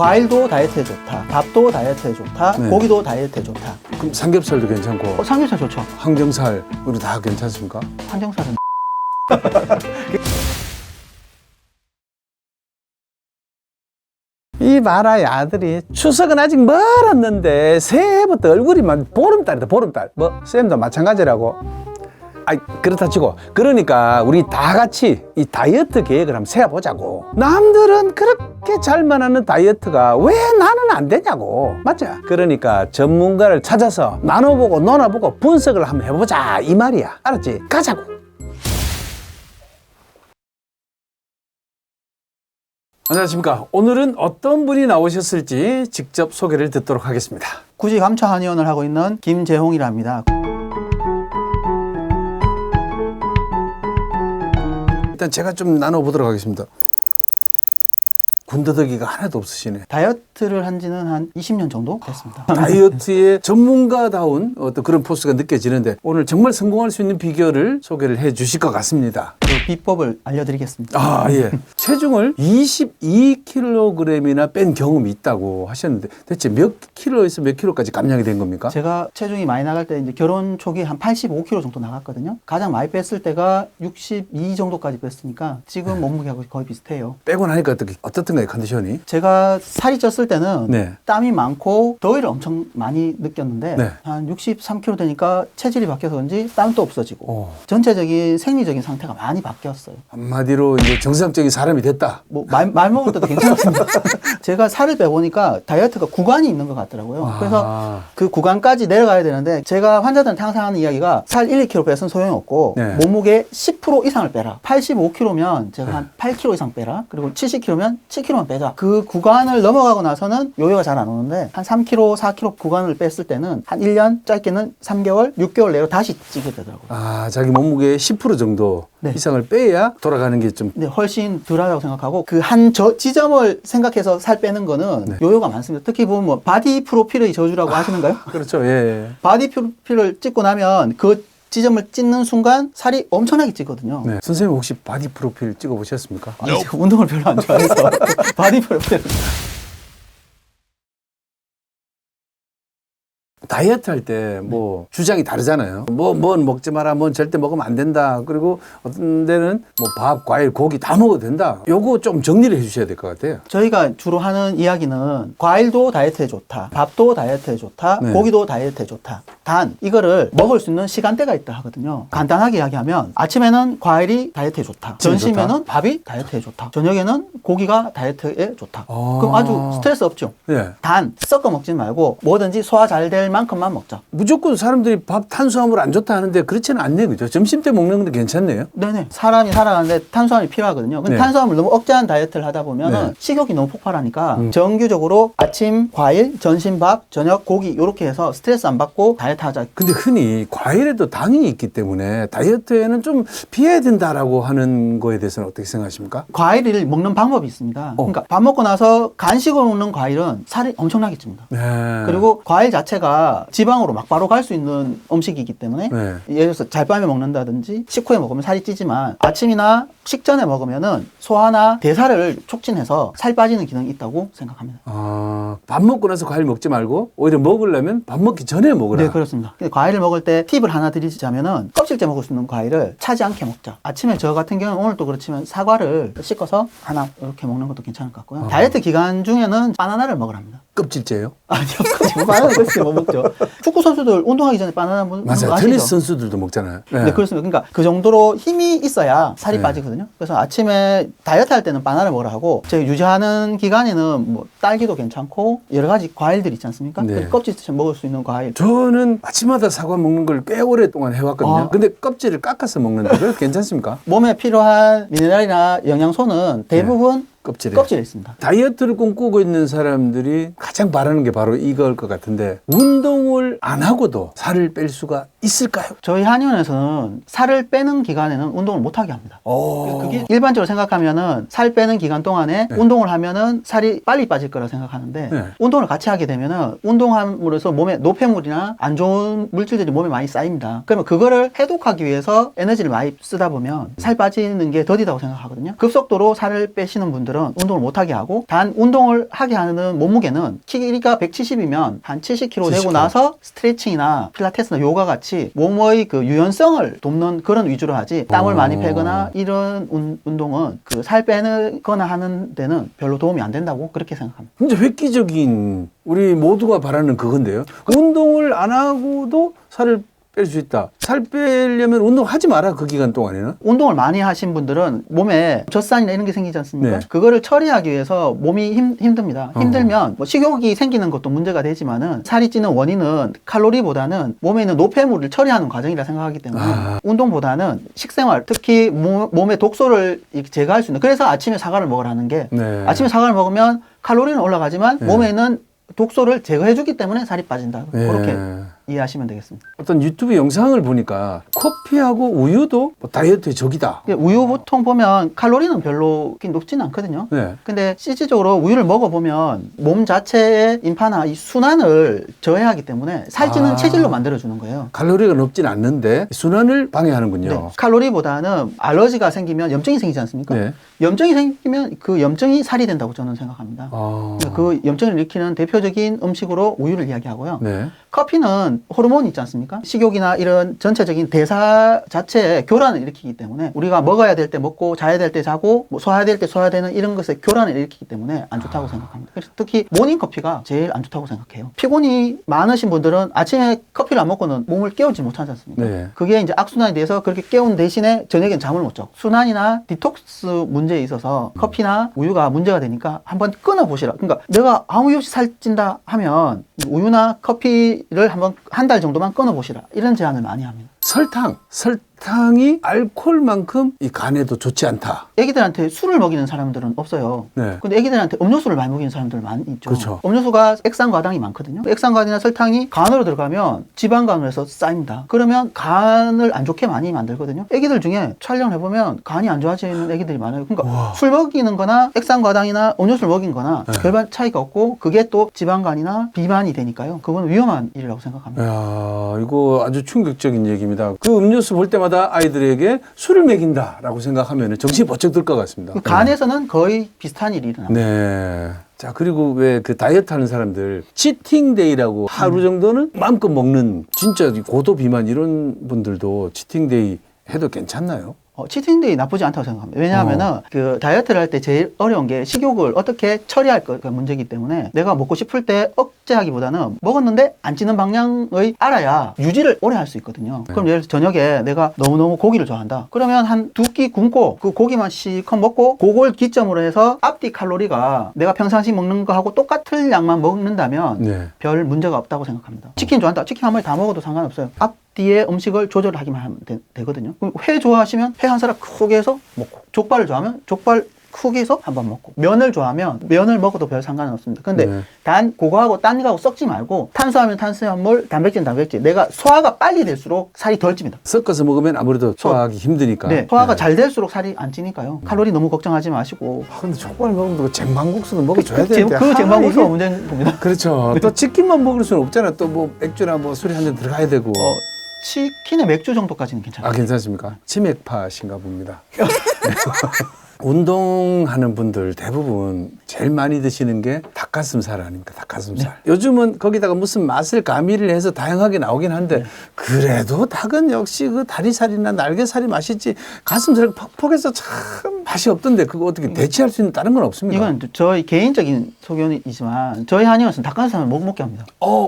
과일도 다이어트에 좋다, 밥도 다이어트에 좋다, 네. 고기도 다이어트에 좋다. 그럼 삼겹살도 괜찮고 삼겹살 좋죠. 항정살 우리 다 괜찮습니까? 항정살은 이 봐라 아들이 추석은 아직 멀었는데 새해부터 얼굴이 막 보름달이다 보름달. 뭐 쌤도 마찬가지라고. 아이 그렇다 치고 그러니까 우리 다 같이 이 다이어트 계획을 한번 세워보자고. 남들은 그렇게 잘만 하는 다이어트가 왜 나는 안 되냐고. 맞죠? 그러니까 전문가를 찾아서 나눠보고 논아보고 분석을 한번 해보자 이 말이야. 알았지? 가자고. 안녕하십니까. 오늘은 어떤 분이 나오셨을지 직접 소개를 듣도록 하겠습니다. 굳이 감초 한의원을 하고 있는 김재홍이랍니다. 일단 제가 좀 나눠보도록 하겠습니다. 군더더기가 하나도 없으시네. 다이어트를 한 지는 한 20년 정도 됐습니다. 다이어트의 전문가다운 어떤 그런 포스가 느껴지는데 오늘 정말 성공할 수 있는 비결을 소개를 해 주실 것 같습니다. 그 비법을 알려드리겠습니다. 아, 예. 체중을 22kg이나 뺀 경험이 있다고 하셨는데 대체 몇 킬로에서 몇 킬로까지 감량이 된 겁니까? 제가 체중이 많이 나갈 때 이제 결혼 초기 한 85kg 정도 나갔거든요. 가장 많이 뺐을 때가 62 정도까지 뺐으니까 지금 몸무게하고 거의 비슷해요. 빼고 나니까 어떻던가요, 컨디션이? 제가 살이 쪘을 때는 네. 땀이 많고 더위를 엄청 많이 느꼈는데 네. 한 63kg 되니까 체질이 바뀌어서 그런지 땀도 없어지고 전체적인 생리적인 상태가 많이 바뀌었어요. 한마디로 이제 정상적인 사람이 됐다. 뭐 말 먹을 때도 괜찮았습니다. 제가 살을 빼보니까 다이어트가 구간이 있는 것 같더라고요. 그래서 그 구간까지 내려가야 되는데 제가 환자들한테 항상 하는 이야기가 살 1, 2kg 빼서는 소용이 없고 네. 몸무게 10% 이상을 빼라. 85kg면 제가 한 8kg 이상 빼라. 그리고 70kg면 7kg만 빼자. 그 구간을 넘어가고 나서는 요요가 잘 안 오는데 한 3kg, 4kg 구간을 뺐을 때는 한 1년, 짧게는 3개월, 6개월 내로 다시 찌게 되더라고요. 아, 자기 몸무게의 10% 정도 네. 이상을 빼야 돌아가는 게 좀. 네, 훨씬 덜하다고 생각하고 그 한 지점을 생각해서 살 빼는 거는 네. 요요가 많습니다. 특히 보면 뭐 바디 프로필의 저주라고 하시는가요? 그렇죠. 예. 바디 프로필을 찍고 나면 그 지점을 찍는 순간 살이 엄청나게 찌거든요. 네. 선생님 혹시 바디 프로필 찍어 보셨습니까? 아니, 제가 운동을 별로 안 좋아해서 바디 프로필. 다이어트 할 때 뭐 주장이 다르잖아요. 뭔 먹지 마라, 뭔 절대 먹으면 안 된다. 그리고 어떤 데는 뭐 밥, 과일, 고기 다 먹어도 된다. 요거 좀 정리를 해 주셔야 될 것 같아요. 저희가 주로 하는 이야기는 과일도 다이어트에 좋다, 밥도 다이어트에 좋다, 네. 고기도 다이어트에 좋다. 단 이거를 먹을 수 있는 시간대가 있다 하거든요. 간단하게 이야기하면 아침에는 과일이 다이어트에 좋다, 점심에는 밥이 다이어트에 좋다, 저녁에는 고기가 다이어트에 좋다. 그럼 아주 스트레스 없죠. 네. 단 섞어 먹지 말고 뭐든지 소화 잘 될 만큼만 먹자. 무조건 사람들이 밥 탄수화물 안 좋다 하는데 그렇지는 않네요. 그죠? 점심 때 먹는 건데 괜찮네요. 네네. 사람이 살아가는데 탄수화물이 필요하거든요. 근데 네. 탄수화물 너무 억제한 다이어트를 하다 보면은 네. 식욕이 너무 폭발하니까 정규적으로 아침 과일, 점심 밥, 저녁 고기 이렇게 해서 스트레스 안 받고 다이어트 하자. 근데 흔히 과일에도 당이 있기 때문에 다이어트에는 좀 피해야 된다라고 하는 거에 대해서는 어떻게 생각하십니까? 과일을 먹는 방법이 있습니다. 그러니까 밥 먹고 나서 간식으로 먹는 과일은 살이 엄청나게 찝니다. 네. 그리고 과일 자체가 지방으로 막 바로 갈 수 있는 음식이기 때문에 네. 예를 들어서 잘밤에 먹는다든지 식후에 먹으면 살이 찌지만 아침이나 식전에 먹으면은 소화나 대사를 촉진해서 살 빠지는 기능이 있다고 생각합니다. 밥 먹고 나서 과일 먹지 말고 오히려 먹으려면 밥 먹기 전에 먹으라. 네, 그렇습니다. 근데 과일을 먹을 때 팁을 하나 드리자면은 껍질째 먹을 수 있는 과일을 차지 않게 먹자. 아침에 저 같은 경우는 오늘도 그렇지만 사과를 씻어서 하나 이렇게 먹는 것도 괜찮을 것 같고요. 다이어트 기간 중에는 바나나를 먹으랍니다. 껍질째요? 아니요, 바나나 껍질 못 먹죠. 축구 선수들 운동하기 전에 바나나 먹는 거 맞아요. 아시죠? 테니스 선수들도 먹잖아요. 네, 그렇습니다. 그러니까 그 정도로 힘이 있어야 살이 네. 빠지거든요. 그래서 아침에 다이어트 할 때는 바나나를 먹으라 하고 제가 유지하는 기간에는 뭐 딸기도 괜찮고 여러 가지 과일들 있지 않습니까? 네. 껍질째 먹을 수 있는 과일. 저는 아침마다 사과 먹는 걸 꽤 오랫동안 해왔거든요. 근데 껍질을 깎아서 먹는데 그래도 괜찮습니까? 몸에 필요한 미네랄이나 영양소는 대부분 껍질에 있습니다. 다이어트를 꿈꾸고 있는 사람들이 가장 바라는 게 바로 이걸 것 같은데 운동을 안 하고도 살을 뺄 수가 있을까요? 저희 한의원에서는 살을 빼는 기간에는 운동을 못하게 합니다. 그게 일반적으로 생각하면은 살 빼는 기간 동안에 운동을 하면은 살이 빨리 빠질 거라 생각하는데 운동을 같이 하게 되면은 운동함으로써 몸에 노폐물이나 안 좋은 물질들이 몸에 많이 쌓입니다. 그러면 그거를 해독하기 위해서 에너지를 많이 쓰다 보면 살 빠지는 게 더디다고 생각하거든요. 급속도로 살을 빼시는 분들 분들은 운동을 못하게 하고, 단 운동을 하게 하는 몸무게는 키가 170이면 한 70kg 되고 70kg. 나서 스트레칭이나 필라테스나 요가 같이 몸의 그 유연성을 돕는 그런 위주로 하지, 땀을 많이 빼거나 이런 운동은 그 살 빼거나 하는 데는 별로 도움이 안 된다고 그렇게 생각합니다. 근데 획기적인 우리 모두가 바라는 그건데요. 운동을 안 하고도 살을 뺄 수 있다. 살 빼려면 운동하지 마라, 그 기간 동안에는. 운동을 많이 하신 분들은 몸에 젖산이나 이런 게 생기지 않습니까? 네. 그거를 처리하기 위해서 몸이 힘듭니다. 힘들면 뭐 식욕이 생기는 것도 문제가 되지만은, 살이 찌는 원인은 칼로리보다는 몸에 있는 노폐물을 처리하는 과정이라 생각하기 때문에 운동보다는 식생활, 특히 몸의 독소를 이렇게 제거할 수 있는, 그래서 아침에 사과를 먹으라는 게, 네. 아침에 사과를 먹으면 칼로리는 올라가지만 몸에 있는 독소를 제거해주기 때문에 살이 빠진다. 그렇게 이해하시면 되겠습니다. 어떤 유튜브 영상을 보니까 커피하고 우유도 뭐 다이어트의 적이다. 우유 보통 보면 칼로리는 별로 높지는 않거든요. 네. 근데 실질적으로 우유를 먹어보면 몸 자체의 인파나 이 순환을 저해하기 때문에 살찌는 체질로 만들어주는 거예요. 칼로리가 높진 않는데 순환을 방해하는군요. 네. 칼로리보다는 알러지가 생기면 염증이 생기지 않습니까? 네. 염증이 생기면 그 염증이 살이 된다고 저는 생각합니다. 아. 그러니까 그 염증을 일으키는 대표적인 음식으로 우유를 이야기하고요. 네. 커피는 호르몬이 있지 않습니까? 식욕이나 이런 전체적인 대사 자체에 교란을 일으키기 때문에, 우리가 먹어야 될 때 먹고 자야 될 때 자고 뭐 소화해야 될 때 소화되는 이런 것에 교란을 일으키기 때문에 안 좋다고 생각합니다. 그래서 특히 모닝커피가 제일 안 좋다고 생각해요. 피곤이 많으신 분들은 아침에 커피를 안 먹고는 몸을 깨우지 못하지 않습니까? 네. 그게 이제 악순환이 돼서 그렇게 깨운 대신에 저녁엔 잠을 못 자. 순환이나 디톡스 문제에 있어서 커피나 우유가 문제가 되니까 한번 끊어보시라. 그러니까 내가 아무 이유 없이 살찐다 하면 우유나 커피를 한번 한 달 정도만 끊어보시라, 이런 제안을 많이 합니다. 설탕이 알코올만큼 이 간에도 좋지 않다. 애기들한테 술을 먹이는 사람들은 없어요. 네. 근데 애기들한테 음료수를 많이 먹이는 사람들 많이 있죠. 그렇죠. 음료수가 액상과당이 많거든요. 액상과당이나 설탕이 간으로 들어가면 지방간으로 해서 쌓입니다. 그러면 간을 안 좋게 많이 만들거든요. 애기들 중에 촬영을 해보면 간이 안 좋아지는 애기들이 많아요. 그러니까 술 먹이는 거나 액상과당이나 음료수를 먹인 거나 별반 차이가 없고, 그게 또 지방간이나 비만이 되니까요. 그건 위험한 일이라고 생각합니다. 이야, 이거 아주 충격적인 얘기입니다. 그 음료수 볼 때마다 아이들에게 술을 먹인다라고 생각하면 정신이 번쩍 들 것 같습니다. 간에서는 거의 비슷한 일이 일어납니다. 네. 자, 그리고 왜 그 다이어트 하는 사람들 치팅데이라고 하루 정도는 마음껏 먹는, 진짜 고도 비만 이런 분들도 치팅데이 해도 괜찮나요? 치팅데이 나쁘지 않다고 생각합니다. 왜냐하면은 그 다이어트를 할 때 제일 어려운 게 식욕을 어떻게 처리할 거가 문제이기 때문에, 내가 먹고 싶을 때 억제하기보다는 먹었는데 안 찌는 방향의 알아야 유지를 오래 할 수 있거든요. 그럼 예를 들어서 저녁에 내가 너무너무 고기를 좋아한다. 그러면 한 2끼 굶고 그 고기만 실컷 먹고, 그걸 기점으로 해서 앞뒤 칼로리가 내가 평상시 먹는 거하고 똑같은 양만 먹는다면 별 문제가 없다고 생각합니다. 치킨 좋아한다. 치킨 한 마리 다 먹어도 상관없어요. 앞뒤에 음식을 조절하기만 하면 되거든요. 회 좋아하시면 회 한 사람 크게 해서 먹고, 족발을 좋아하면 족발 크게 해서 한번 먹고, 면을 좋아하면 면을 먹어도 별 상관은 없습니다. 근데 단 그거하고 딴 거하고 섞지 말고, 탄수화물 탄수화물, 단백질은 단백질, 내가 소화가 빨리 될수록 살이 덜 찝니다. 섞어서 먹으면 아무래도 소화하기 힘드니까. 네, 소화가 잘 될수록 살이 안 찌니까요. 칼로리 너무 걱정하지 마시고. 근데 족발 먹으면 그 쟁반국수도 먹어줘야 되는데. 그 쟁반국수가 문제인 겁니다. 그렇죠. 또 치킨만 먹을 수는 없잖아. 또 뭐 맥주나 뭐 술이 한 잔 들어가야 되고. 치킨에 맥주 정도까지는 괜찮아요. 괜찮습니까? 치맥파신가 봅니다. 운동하는 분들 대부분 제일 많이 드시는 게 닭가슴살 아닙니까? 닭가슴살. 요즘은 거기다가 무슨 맛을 가미를 해서 다양하게 나오긴 한데, 그래도 닭은 역시 그 다리살이나 날개살이 맛있지, 가슴살 퍽퍽해서 참 맛이 없던데, 그거 어떻게 대체할 수 있는 다른 건 없습니까? 이건 저희 개인적인 소견이지만, 저희 한의원에서는 닭가슴살을 못 먹게 합니다.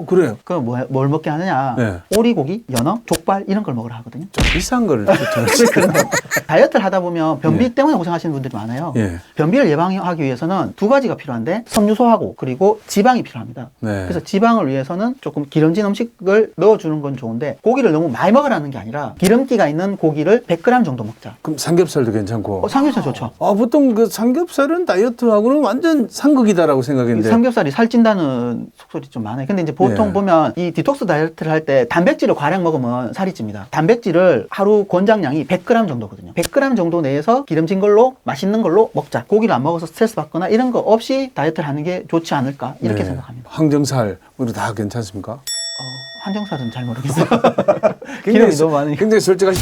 그래요? 그럼 뭘 먹게 하느냐? 오리고기, 연어, 족발 이런 걸 먹으라 하거든요. 좀 비싼 거를 추천하시네요. 다이어트를 하다 보면 변비 때문에 고생하시는 분들이 많아요. 변비를 예방하기 위해서는 두 가지가 필요한데, 섬유소하고 그리고 지방이 필요합니다. 그래서 지방을 위해서는 조금 기름진 음식을 넣어주는 건 좋은데, 고기를 너무 많이 먹으라는 게 아니라 기름기가 있는 고기를 100g 정도 먹자. 그럼 삼겹살도 괜찮고. 삼겹살 좋죠. 보통 그 삼겹살은 다이어트하고는 완전 상극이다라고 생각했는데. 삼겹살이 살찐다는 속설이 좀 많아요. 근데 이제 보통 보면 이 디톡스 다이어트를 할 때 단백질을 과량 먹으면 살이 찝니다. 단백질을 하루 권장량이 100g 정도거든요. 100g 정도 내에서 기름진 걸로 맛있는 걸로 먹자. 고기를 안 먹어서 스트레스 받거나 이런 거 없이 다이어트를 하는 게 좋지 않을까, 이렇게 생각합니다. 항정살 우리 다 괜찮습니까? 항정살은 잘 모르겠어요. 기름이 너무 많으니까. 굉장히 솔직하시.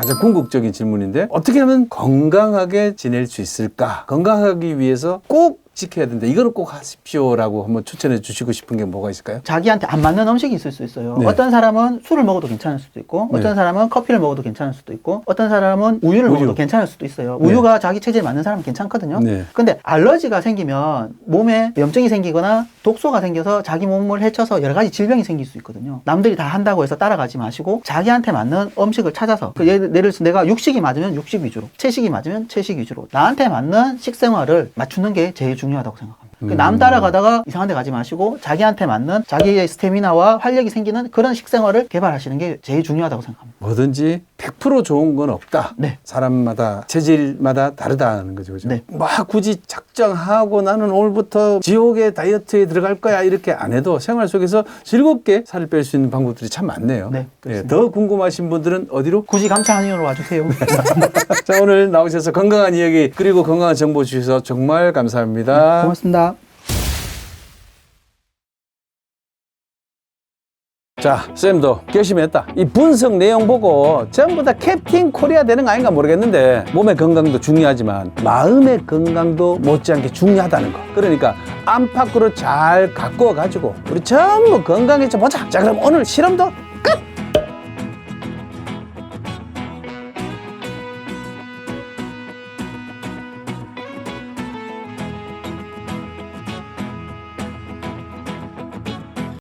가장 궁극적인 질문인데 어떻게 하면 건강하게 지낼 수 있을까? 건강하기 위해서 꼭 지켜야 된다. 이거는 꼭 하십시오라고 한번 추천해 주시고 싶은 게 뭐가 있을까요? 자기한테 안 맞는 음식이 있을 수 있어요. 네. 어떤 사람은 술을 먹어도 괜찮을 수도 있고, 네. 어떤 사람은 커피를 먹어도 괜찮을 수도 있고, 어떤 사람은 우유를 먹어도 괜찮을 수도 있어요. 우유가 자기 체질에 맞는 사람은 괜찮거든요. 네. 근데 알러지가 생기면 몸에 염증이 생기거나 독소가 생겨서 자기 몸을 해쳐서 여러 가지 질병이 생길 수 있거든요. 남들이 다 한다고 해서 따라가지 마시고 자기한테 맞는 음식을 찾아서 예를 들어서 내가 육식이 맞으면 육식 위주로, 채식이 맞으면 채식 위주로 나한테 맞는 식생활을 맞추는 게 제일 중요하다고 생각합니다. 남 따라가다가 이상한 데 가지 마시고 자기한테 맞는 자기의 스태미나와 활력이 생기는 그런 식생활을 개발하시는 게 제일 중요하다고 생각합니다. 뭐든지 100% 좋은 건 없다. 네. 사람마다 체질마다 다르다는 거죠. 그죠? 네. 막 굳이 작정하고 나는 오늘부터 지옥의 다이어트에 들어갈 거야 이렇게 안 해도 생활 속에서 즐겁게 살을 뺄 수 있는 방법들이 참 많네요. 네, 예, 더 궁금하신 분들은 어디로? 굳이 감차한의원으로 와주세요. 자, 오늘 나오셔서 건강한 이야기 그리고 건강한 정보 주셔서 정말 감사합니다. 고맙습니다. 자, 쌤도 결심했다. 이 분석 내용 보고 전부 다 캡틴 코리아 되는 거 아닌가 모르겠는데 몸의 건강도 중요하지만 마음의 건강도 못지않게 중요하다는 거. 그러니까 안팎으로 잘 가꾸어 가지고 우리 전부 건강해져 보자. 자, 그럼 오늘 실험도